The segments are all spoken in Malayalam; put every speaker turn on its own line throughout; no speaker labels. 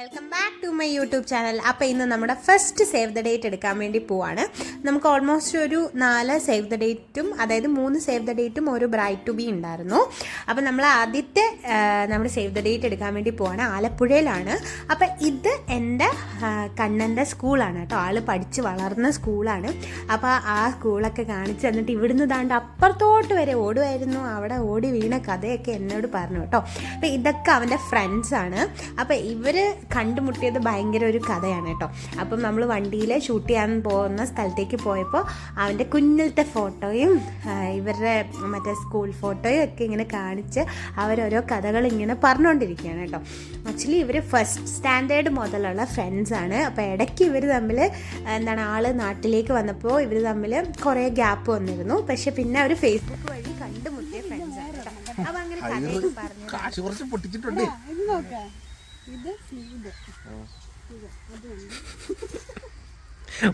Welcome back to my YouTube channel. അപ്പോൾ ഇന്ന് നമ്മുടെ ഫസ്റ്റ് സേവ് ദ ഡേറ്റ് എടുക്കാൻ വേണ്ടി പോവാണ്. നമുക്ക് ഓൾമോസ്റ്റ് ഒരു 4 സേവ് ദ ഡേറ്റും, അതായത് 3 സേവ് ദ ഡേറ്റും ഒരു ബ്രൈറ്റ് ടു ബി ഉണ്ടായിരുന്നു. അപ്പോൾ നമ്മൾ ആദ്യത്തെ നമ്മുടെ സേവ് ദ ഡേറ്റ് എടുക്കാൻ വേണ്ടി പോവാണ്. ആലപ്പുഴയിലാണ്. അപ്പോൾ ഇത് എൻ്റെ കണ്ണൻ്റെ സ്കൂളാണ് കേട്ടോ. ആൾ പഠിച്ച് വളർന്ന സ്കൂളാണ്. അപ്പോൾ ആ സ്കൂളൊക്കെ കാണിച്ച് തന്നിട്ട് ഇവിടുന്ന് താണ്ട് അപ്പുറത്തോട്ട് വരെ ഓടുമായിരുന്നു. അവിടെ ഓടി വീണ കഥയൊക്കെ എന്നോട് പറഞ്ഞു കേട്ടോ. അപ്പോൾ ഇതൊക്കെ അവൻ്റെ ഫ്രണ്ട്സാണ്. അപ്പോൾ ഇവർ കണ്ടുമുട്ടിയത് ഭയങ്കര ഒരു കഥയാണ് കേട്ടോ. അപ്പം നമ്മൾ വണ്ടിയിൽ ഷൂട്ട് ചെയ്യാൻ പോകുന്ന സ്ഥലത്തേക്ക് പോയപ്പോൾ അവൻ്റെ കുഞ്ഞിലത്തെ ഫോട്ടോയും ഇവരുടെ മറ്റേ സ്കൂൾ ഫോട്ടോയും ഒക്കെ ഇങ്ങനെ കാണിച്ച് അവരോരോ കഥകൾ ഇങ്ങനെ പറഞ്ഞുകൊണ്ടിരിക്കുകയാണ് കേട്ടോ. ആക്ച്വലി ഇവർ ഫസ്റ്റ് സ്റ്റാൻഡേർഡ് മുതലുള്ള ഫ്രണ്ട്സാണ്. അപ്പോൾ ഇടയ്ക്ക് ഇവർ തമ്മിൽ ആൾ നാട്ടിലേക്ക് വന്നപ്പോൾ ഇവർ തമ്മിൽ കുറേ ഗ്യാപ്പ് വന്നിരുന്നു. പക്ഷെ പിന്നെ അവർ ഫേസ്ബുക്ക് വഴി കണ്ടുമുട്ടിയ ഫ്രണ്ട്സാണ് കേട്ടോ. അപ്പം അങ്ങനെ കഥയൊക്കെ പറഞ്ഞു.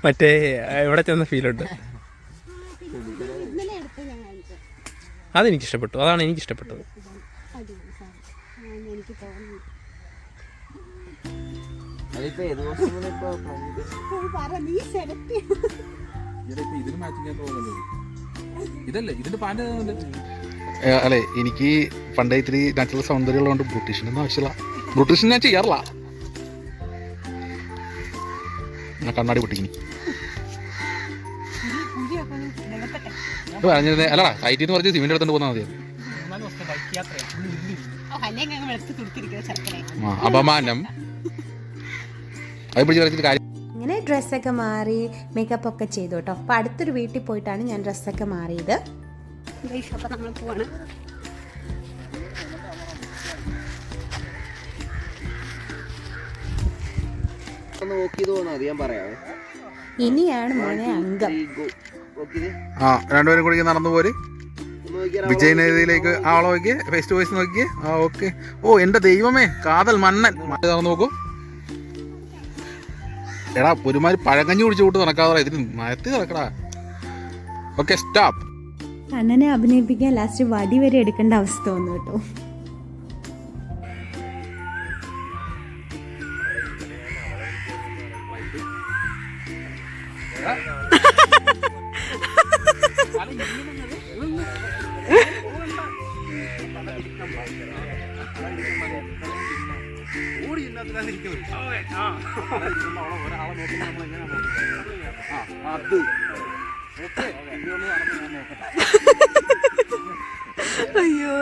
മറ്റേ എവിടെ ചെന്ന ഫീലുണ്ട്. അതെനിക്കിഷ്ടപ്പെട്ടു. അതാണ് എനിക്കിഷ്ടപ്പെട്ടത്.
അല്ലെ, എനിക്ക് പണ്ടേ ഇത്തിരി നാച്ചുറൽ സൗന്ദര്യം ഉള്ളതുകൊണ്ട് ബ്യൂട്ടീഷ്യനൊന്നും ആവശ്യമില്ല. ബ്യൂട്ടീഷ്യൻ ഞാൻ ചെയ്യാറില്ല. ഞാൻ കണ്ണാടി പൊട്ടിക്കിനി പറഞ്ഞിരുന്നേ. അല്ലടാ, ഐ ടി എന്ന് പറഞ്ഞ് സിമെന്റ് എടുത്തോണ്ട് പോന്നാൽ മതിയായിരുന്നു. അപമാനം അത് പിടിച്ച് കളിച്ചിട്ട് കാര്യം.
ഇങ്ങനെ ഡ്രസ്സൊക്കെ മാറി മേക്കപ്പ് ഒക്കെ ചെയ്തു കേട്ടോ. അപ്പോൾ അടുത്തൊരു വീട്ടിൽ പോയിട്ടാണ് ഞാൻ ഡ്രസ്സൊക്കെ മാറിയത്. അപ്പോൾ നമ്മൾ പോവാണ്. ഇനിയാണ് മോനെ അംഗം.
രണ്ടുപേരും കൂടി നടന്നു പോര്. വിജയനേതിയിലേക്ക് ആളെ നോക്കിയേ, ഫേസ് ടു ഫേസ് നോക്കിയേ. ഓക്കെ. ഓ എന്റെ ദൈവമേ, കാതൽ മണ്ണൻ നടന്നു നോക്കൂ. എടാ, ഒരുമാതിരി പഴങ്കഞ്ഞി കുടിച്ചു കൂട്ട് നടക്കാതെ ഇതിന് മയത്തി നടക്കടാ. Okay, stop.
അണ്ണനെ അഭിനയിപ്പിക്കാൻ ലാസ്റ്റ് വടി വരെ എടുക്കേണ്ട അവസ്ഥ വന്നു കേട്ടോ. അയ്യോ,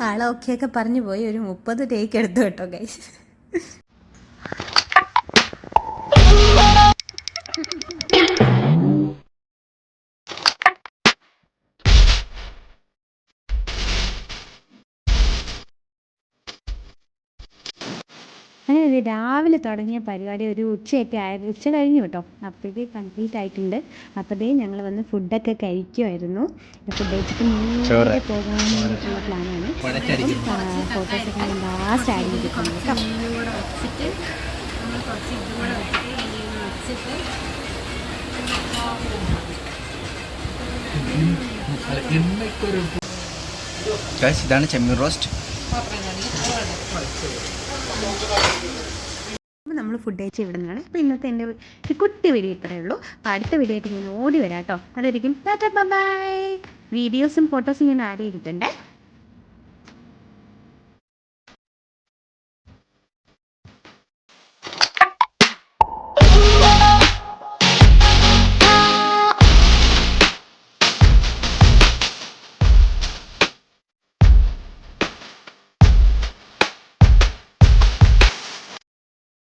ആളെ ഓക്കെയൊക്കെ പറഞ്ഞു പോയി. ഒരു 30 ടേക്ക് എടുത്തു കേട്ടോ ഗൈസ്. അങ്ങനെ ഒരു രാവിലെ തുടങ്ങിയ പരിപാടി ഒരു ഉച്ചയൊക്കെ ആയിരുന്നു. ഉച്ച കഴിഞ്ഞു കേട്ടോ. അപ്പോഴേ കംപ്ലീറ്റ് ആയിട്ടുണ്ട്. അപ്പോഴേ ഞങ്ങൾ വന്ന് ഫുഡൊക്കെ കഴിക്കുമായിരുന്നു. ഫുഡ് കഴിച്ചിട്ട് നേരെ പോകാൻ വേണ്ടിയിട്ടുള്ള പ്ലാനാണ്. ഫോട്ടോസൊക്കെ ഞാൻ ലാസ്റ്റ് ആഡ് ചെയ്തിട്ടുണ്ട് കേട്ടോ.
ഇതാണ് ചെമ്മീൻ റോസ്റ്റ്.
അപ്പോൾ നമ്മൾ ഫുഡ് കഴിച്ച് ഇവിടുന്നാണ്. അപ്പോൾ ഇന്നത്തെ എൻ്റെ ഒരു കുട്ടി വീഡിയോ ഇത്രയേ ഉള്ളൂ. അപ്പോൾ അടുത്ത വീഡിയോ ആയിട്ട് ഞാൻ ഓടി വരാം കേട്ടോ. അതായിരിക്കും ബൈ. വീഡിയോസും ഫോട്ടോസും ഞാൻ ആഡ് ചെയ്തിട്ടുണ്ട്.